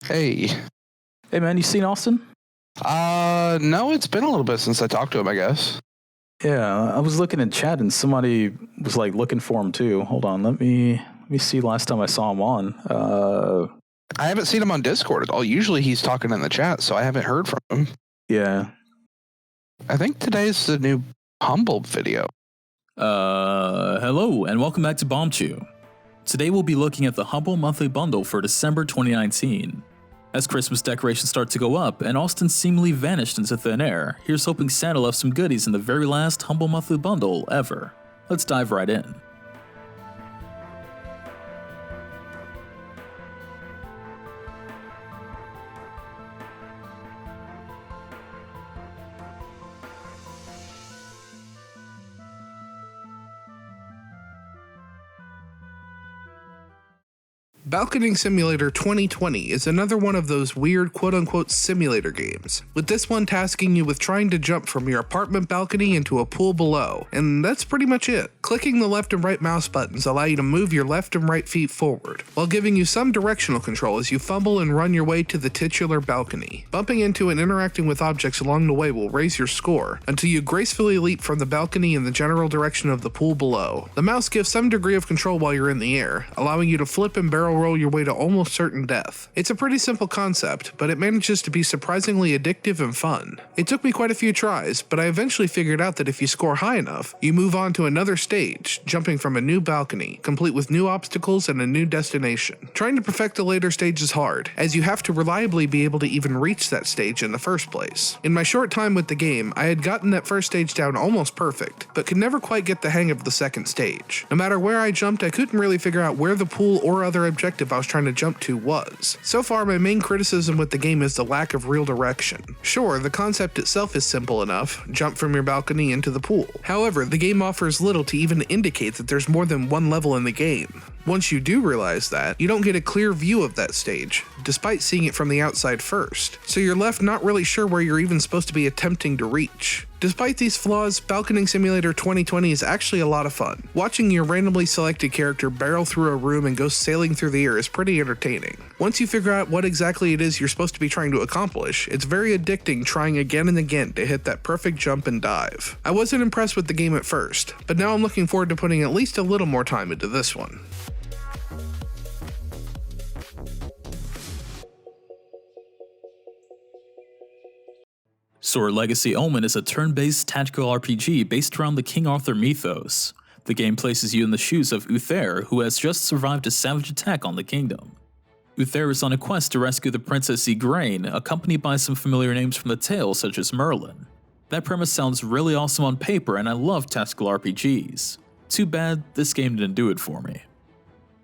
Hey. Hey man, you seen Austin? No, it's been a little bit since I talked to him, I guess. Yeah, I was looking in chat and somebody was like looking for him too. Hold on, let me see last time I saw him on. I haven't seen him on Discord at all. Usually he's talking in the chat, so I haven't heard from him. Yeah. I think today's the new Humble video. Hello and welcome back to Bombchu. Today we'll be looking at the Humble monthly bundle for December 2019. As Christmas decorations start to go up and Austin seemingly vanished into thin air, here's hoping Santa left some goodies in the very last Humble monthly bundle ever. Let's dive right in. Balconing Simulator 2020 is another one of those weird quote-unquote simulator games, with this one tasking you with trying to jump from your apartment balcony into a pool below, and that's pretty much it. Clicking the left and right mouse buttons allow you to move your left and right feet forward, while giving you some directional control as you fumble and run your way to the titular balcony. Bumping into and interacting with objects along the way will raise your score, until you gracefully leap from the balcony in the general direction of the pool below. The mouse gives some degree of control while you're in the air, allowing you to flip and barrel roll your way to almost certain death. It's a pretty simple concept, but it manages to be surprisingly addictive and fun. It took me quite a few tries, but I eventually figured out that if you score high enough, you move on to another stage, jumping from a new balcony, complete with new obstacles and a new destination. Trying to perfect the later stage is hard, as you have to reliably be able to even reach that stage in the first place. In my short time with the game, I had gotten that first stage down almost perfect, but could never quite get the hang of the second stage. No matter where I jumped, I couldn't really figure out where the pool or other objective I was trying to jump to was. So far, my main criticism with the game is the lack of real direction. Sure, the concept itself is simple enough, jump from your balcony into the pool. However, the game offers little to even indicate that there's more than one level in the game. Once you do realize that, you don't get a clear view of that stage, despite seeing it from the outside first, so you're left not really sure where you're even supposed to be attempting to reach. Despite these flaws, Balconing Simulator 2020 is actually a lot of fun. Watching your randomly selected character barrel through a room and go sailing through the air is pretty entertaining. Once you figure out what exactly it is you're supposed to be trying to accomplish, it's very addicting trying again and again to hit that perfect jump and dive. I wasn't impressed with the game at first, but now I'm looking forward to putting at least a little more time into this one. Sword Legacy Omen is a turn-based tactical RPG based around the King Arthur mythos. The game places you in the shoes of Uther, who has just survived a savage attack on the kingdom. Uther is on a quest to rescue the Princess Igraine, accompanied by some familiar names from the tale such as Merlin. That premise sounds really awesome on paper, and I love tactical RPGs. Too bad this game didn't do it for me.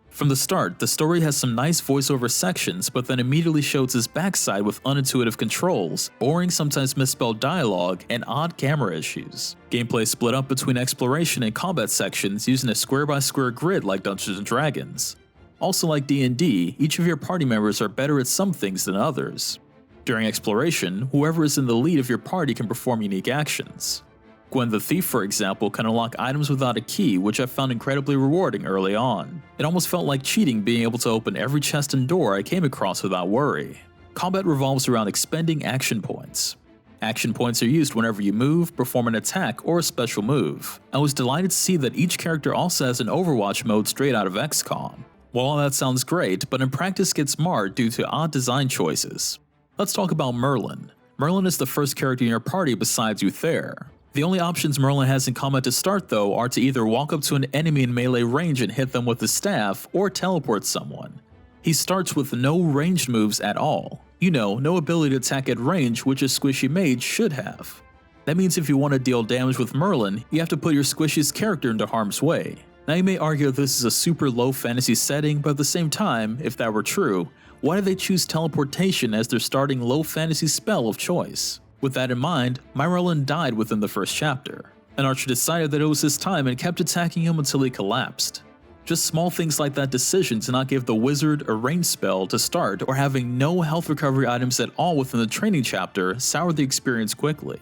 From the start, the story has some nice voiceover sections, but then immediately shows its backside with unintuitive controls, boring, sometimes misspelled dialogue, and odd camera issues. Gameplay is split up between exploration and combat sections using a square-by-square grid like Dungeons & Dragons. Also like D&D, each of your party members are better at some things than others. During exploration, whoever is in the lead of your party can perform unique actions. Gwen the Thief, for example, can unlock items without a key, which I found incredibly rewarding early on. It almost felt like cheating being able to open every chest and door I came across without worry. Combat revolves around expending action points. Action points are used whenever you move, perform an attack, or a special move. I was delighted to see that each character also has an Overwatch mode straight out of XCOM. Well, all that sounds great, but in practice gets marred due to odd design choices. Let's talk about Merlin. Merlin is the first character in your party besides Uther. The only options Merlin has in combat to start though are to either walk up to an enemy in melee range and hit them with his staff, or teleport someone. He starts with no ranged moves at all. You know, no ability to attack at range, which a squishy mage should have. That means if you want to deal damage with Merlin, you have to put your squishy's character into harm's way. Now you may argue this is a super low fantasy setting, but at the same time, if that were true, why did they choose teleportation as their starting low fantasy spell of choice? With that in mind, my Merlin died within the first chapter. An archer decided that it was his time and kept attacking him until he collapsed. Just small things like that decision to not give the wizard a ranged spell to start or having no health recovery items at all within the training chapter soured the experience quickly.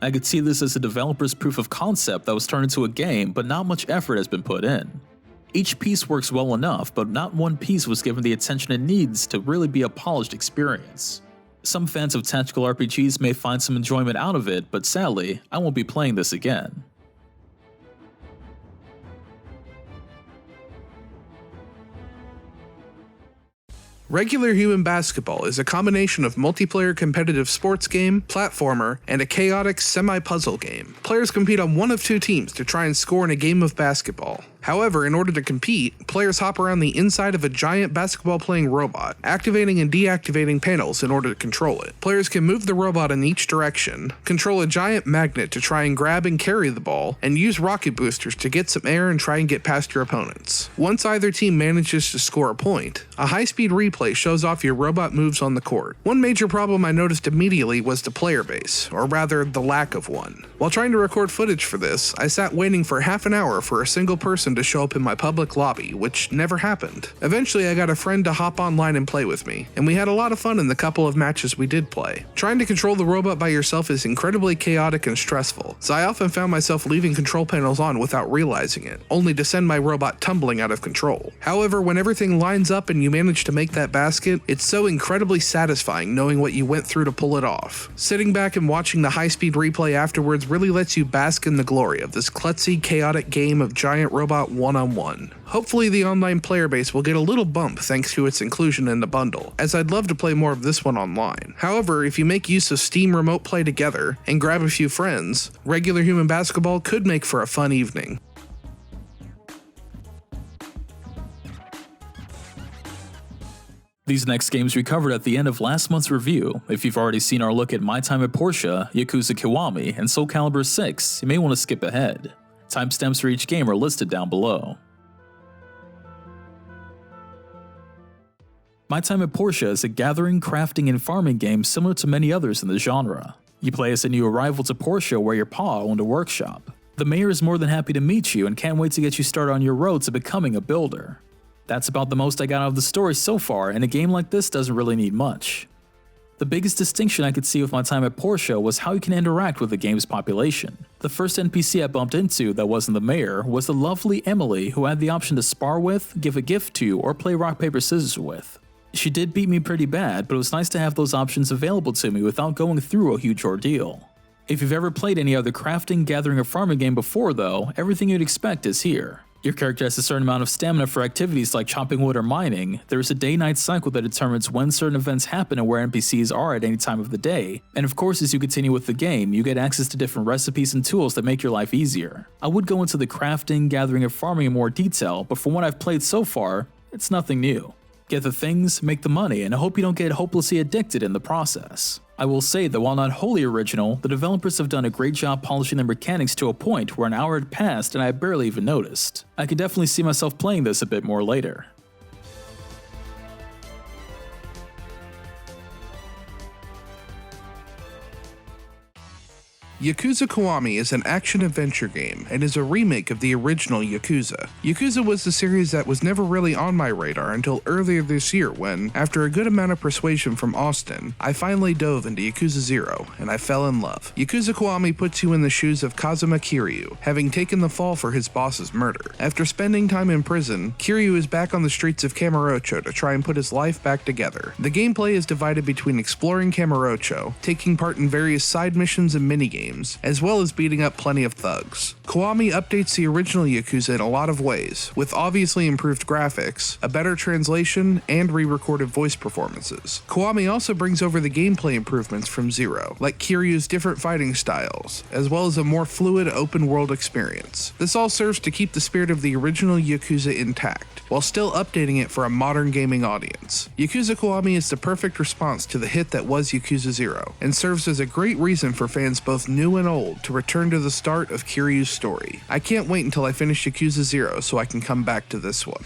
I could see this as a developer's proof of concept that was turned into a game, but not much effort has been put in. Each piece works well enough, but not one piece was given the attention it needs to really be a polished experience. Some fans of tactical RPGs may find some enjoyment out of it, but sadly, I won't be playing this again. Regular Human Basketball is a combination of multiplayer competitive sports game, platformer, and a chaotic semi-puzzle game. Players compete on one of two teams to try and score in a game of basketball. However, in order to compete, players hop around the inside of a giant basketball-playing robot, activating and deactivating panels in order to control it. Players can move the robot in each direction, control a giant magnet to try and grab and carry the ball, and use rocket boosters to get some air and try and get past your opponents. Once either team manages to score a point, a high-speed replay shows off your robot moves on the court. One major problem I noticed immediately was the player base, or rather, the lack of one. While trying to record footage for this, I sat waiting for half an hour for a single person to show up in my public lobby, which never happened. Eventually, I got a friend to hop online and play with me, and we had a lot of fun in the couple of matches we did play. Trying to control the robot by yourself is incredibly chaotic and stressful, so I often found myself leaving control panels on without realizing it, only to send my robot tumbling out of control. However, when everything lines up and you manage to make that basket, it's so incredibly satisfying knowing what you went through to pull it off. Sitting back and watching the high-speed replay afterwards really lets you bask in the glory of this klutzy, chaotic game of giant robot one-on-one. Hopefully the online player base will get a little bump thanks to its inclusion in the bundle, as I'd love to play more of this one online. However, if you make use of Steam Remote Play together and grab a few friends, Regular Human Basketball could make for a fun evening. These next games we covered at the end of last month's review. If you've already seen our look at My Time at Portia, Yakuza Kiwami, and Soulcalibur VI, you may want to skip ahead. Timestamps for each game are listed down below. My Time at Portia is a gathering, crafting, and farming game similar to many others in the genre. You play as a new arrival to Portia where your pa owned a workshop. The mayor is more than happy to meet you and can't wait to get you started on your road to becoming a builder. That's about the most I got out of the story so far, and a game like this doesn't really need much. The biggest distinction I could see with My Time at Portia was how you can interact with the game's population. The first NPC I bumped into that wasn't the mayor was the lovely Emily, who had the option to spar with, give a gift to, or play rock paper scissors with. She did beat me pretty bad, but it was nice to have those options available to me without going through a huge ordeal. If you've ever played any other crafting, gathering, or farming game before though, everything you'd expect is here. Your character has a certain amount of stamina for activities like chopping wood or mining. There is a day-night cycle that determines when certain events happen and where NPCs are at any time of the day. And of course, as you continue with the game, you get access to different recipes and tools that make your life easier. I would go into the crafting, gathering, and farming in more detail, but from what I've played so far, it's nothing new. Get the things, make the money, and I hope you don't get hopelessly addicted in the process. I will say that while not wholly original, the developers have done a great job polishing their mechanics to a point where an hour had passed and I barely even noticed. I could definitely see myself playing this a bit more later. Yakuza Kiwami is an action-adventure game and is a remake of the original Yakuza. Yakuza was the series that was never really on my radar until earlier this year when, after a good amount of persuasion from Austin, I finally dove into Yakuza 0 and I fell in love. Yakuza Kiwami puts you in the shoes of Kazuma Kiryu, having taken the fall for his boss's murder. After spending time in prison, Kiryu is back on the streets of Kamurocho to try and put his life back together. The gameplay is divided between exploring Kamurocho, taking part in various side missions and minigames, as well as beating up plenty of thugs. Kiwami updates the original Yakuza in a lot of ways, with obviously improved graphics, a better translation, and re-recorded voice performances. Kiwami also brings over the gameplay improvements from Zero, like Kiryu's different fighting styles, as well as a more fluid open-world experience. This all serves to keep the spirit of the original Yakuza intact, while still updating it for a modern gaming audience. Yakuza Kiwami is the perfect response to the hit that was Yakuza 0, and serves as a great reason for fans both new and old to return to the start of Kiryu's story. I can't wait until I finish Yakuza 0 so I can come back to this one.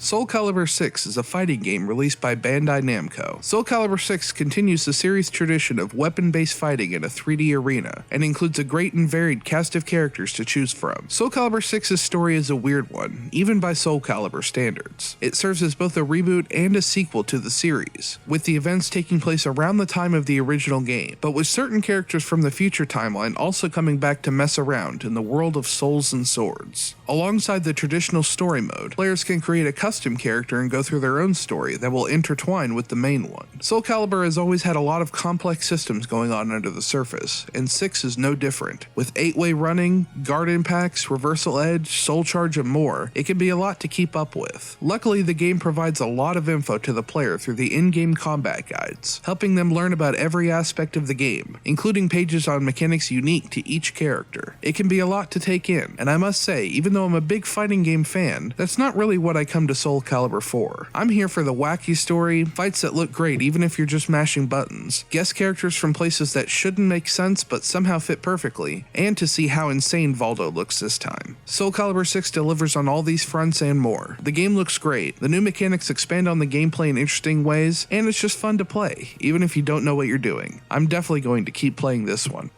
Soulcalibur VI is a fighting game released by Bandai Namco. Soulcalibur VI continues the series' tradition of weapon-based fighting in a 3D arena, and includes a great and varied cast of characters to choose from. Soulcalibur VI's story is a weird one, even by Soulcalibur standards. It serves as both a reboot and a sequel to the series, with the events taking place around the time of the original game, but with certain characters from the future timeline also coming back to mess around in the world of souls and swords. Alongside the traditional story mode, players can create a custom character and go through their own story that will intertwine with the main one. Soulcalibur has always had a lot of complex systems going on under the surface, and 6 is no different. With 8-way running, guard impacts, reversal edge, soul charge, and more, it can be a lot to keep up with. Luckily, the game provides a lot of info to the player through the in-game combat guides, helping them learn about every aspect of the game, including pages on mechanics unique to each character. It can be a lot to take in, and I must say, even though I'm a big fighting game fan, that's not really what I come to Soulcalibur for. I'm here for the wacky story, fights that look great even if you're just mashing buttons, guest characters from places that shouldn't make sense but somehow fit perfectly, and to see how insane Valdo looks this time. Soulcalibur VI delivers on all these fronts and more. The game looks great, the new mechanics expand on the gameplay in interesting ways, and it's just fun to play, even if you don't know what you're doing. I'm definitely going to keep playing this one.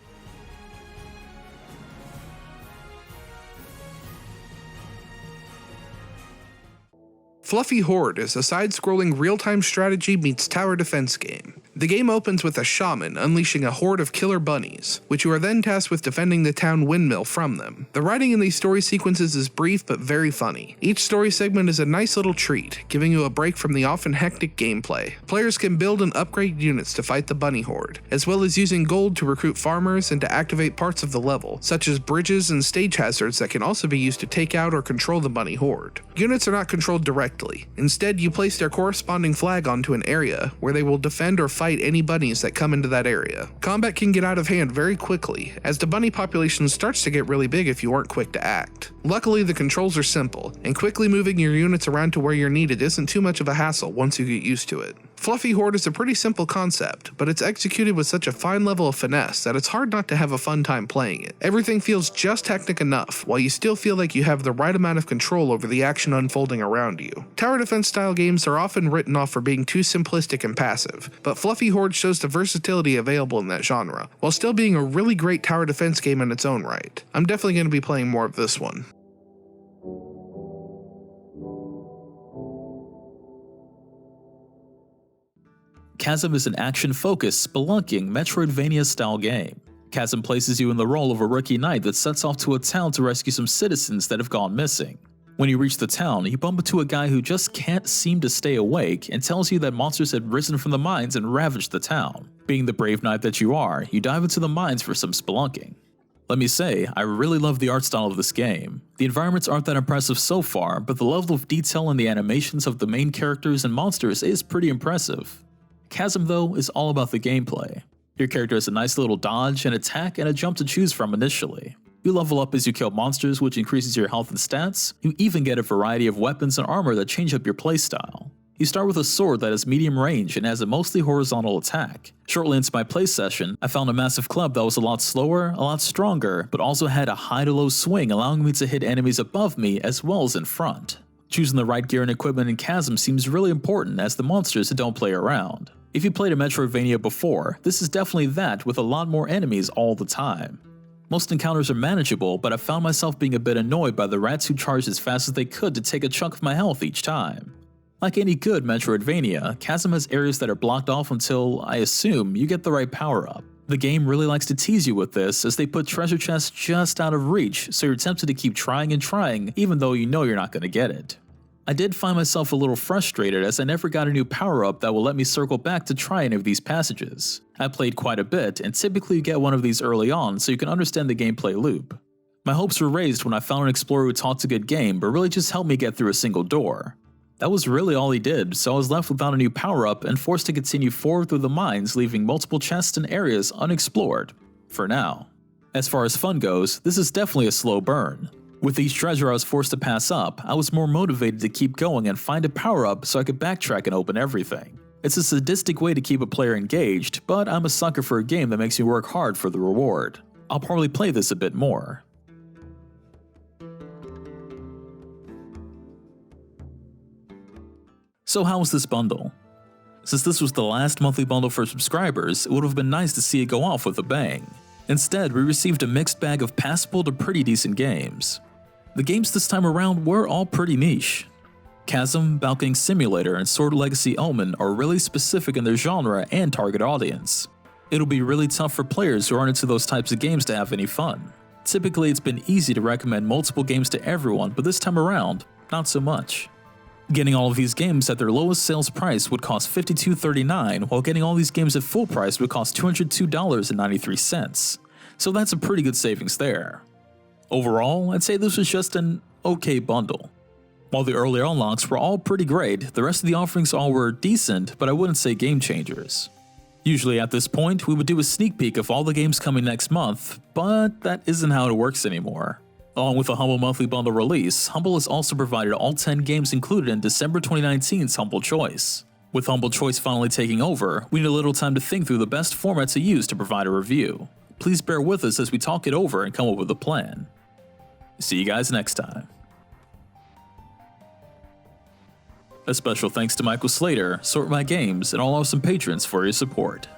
Fluffy Horde is a side-scrolling real-time strategy meets tower defense game. The game opens with a shaman unleashing a horde of killer bunnies, which you are then tasked with defending the town windmill from them. The writing in these story sequences is brief but very funny. Each story segment is a nice little treat, giving you a break from the often hectic gameplay. Players can build and upgrade units to fight the bunny horde, as well as using gold to recruit farmers and to activate parts of the level, such as bridges and stage hazards that can also be used to take out or control the bunny horde. Units are not controlled directly. Instead, you place their corresponding flag onto an area where they will defend or fight any bunnies that come into that area. Combat can get out of hand very quickly, as the bunny population starts to get really big if you aren't quick to act. Luckily, the controls are simple, and quickly moving your units around to where you're needed isn't too much of a hassle once you get used to it. Fluffy Horde is a pretty simple concept, but it's executed with such a fine level of finesse that it's hard not to have a fun time playing it. Everything feels just hectic enough, while you still feel like you have the right amount of control over the action unfolding around you. Tower defense style games are often written off for being too simplistic and passive, but Fluffy Horde shows the versatility available in that genre, while still being a really great tower defense game in its own right. I'm definitely going to be playing more of this one. Chasm is an action-focused, spelunking, Metroidvania-style game. Chasm places you in the role of a rookie knight that sets off to a town to rescue some citizens that have gone missing. When you reach the town, you bump into a guy who just can't seem to stay awake and tells you that monsters had risen from the mines and ravaged the town. Being the brave knight that you are, you dive into the mines for some spelunking. Let me say, I really love the art style of this game. The environments aren't that impressive so far, but the level of detail in the animations of the main characters and monsters is pretty impressive. Chasm, though, is all about the gameplay. Your character has a nice little dodge, an attack, and a jump to choose from initially. You level up as you kill monsters, which increases your health and stats. You even get a variety of weapons and armor that change up your playstyle. You start with a sword that has medium range and has a mostly horizontal attack. Shortly into my play session, I found a massive club that was a lot slower, a lot stronger, but also had a high to low swing, allowing me to hit enemies above me as well as in front. Choosing the right gear and equipment in Chasm seems really important, as the monsters don't play around. If you played a Metroidvania before, this is definitely that, with a lot more enemies all the time. Most encounters are manageable, but I found myself being a bit annoyed by the rats who charged as fast as they could to take a chunk of my health each time. Like any good Metroidvania, Chasm has areas that are blocked off until, I assume, you get the right power-up. The game really likes to tease you with this, as they put treasure chests just out of reach, so you're tempted to keep trying and trying, even though you know you're not going to get it. I did find myself a little frustrated, as I never got a new power-up that will let me circle back to try any of these passages. I played quite a bit, and typically you get one of these early on so you can understand the gameplay loop. My hopes were raised when I found an explorer who talked a good game, but really just helped me get through a single door. That was really all he did, so I was left without a new power-up and forced to continue forward through the mines, leaving multiple chests and areas unexplored. For now. As far as fun goes, this is definitely a slow burn. With each treasure I was forced to pass up, I was more motivated to keep going and find a power-up so I could backtrack and open everything. It's a sadistic way to keep a player engaged, but I'm a sucker for a game that makes me work hard for the reward. I'll probably play this a bit more. So how was this bundle? Since this was the last monthly bundle for subscribers, it would have been nice to see it go off with a bang. Instead, we received a mixed bag of passable to pretty decent games. The games this time around were all pretty niche. Chasm, Balconing Simulator, and Sword Legacy Omen are really specific in their genre and target audience. It'll be really tough for players who aren't into those types of games to have any fun. Typically, it's been easy to recommend multiple games to everyone, but this time around, not so much. Getting all of these games at their lowest sales price would cost $52.39, while getting all these games at full price would cost $202.93. So that's a pretty good savings there. Overall, I'd say this was just an okay bundle. While the earlier unlocks were all pretty great, the rest of the offerings all were decent, but I wouldn't say game changers. Usually at this point, we would do a sneak peek of all the games coming next month, but that isn't how it works anymore. Along with the Humble monthly bundle release, Humble has also provided all 10 games included in December 2019's Humble Choice. With Humble Choice finally taking over, we need a little time to think through the best format to use to provide a review. Please bear with us as we talk it over and come up with a plan. See you guys next time. A special thanks to Michael Slater, Sort My Games, and all awesome patrons for your support.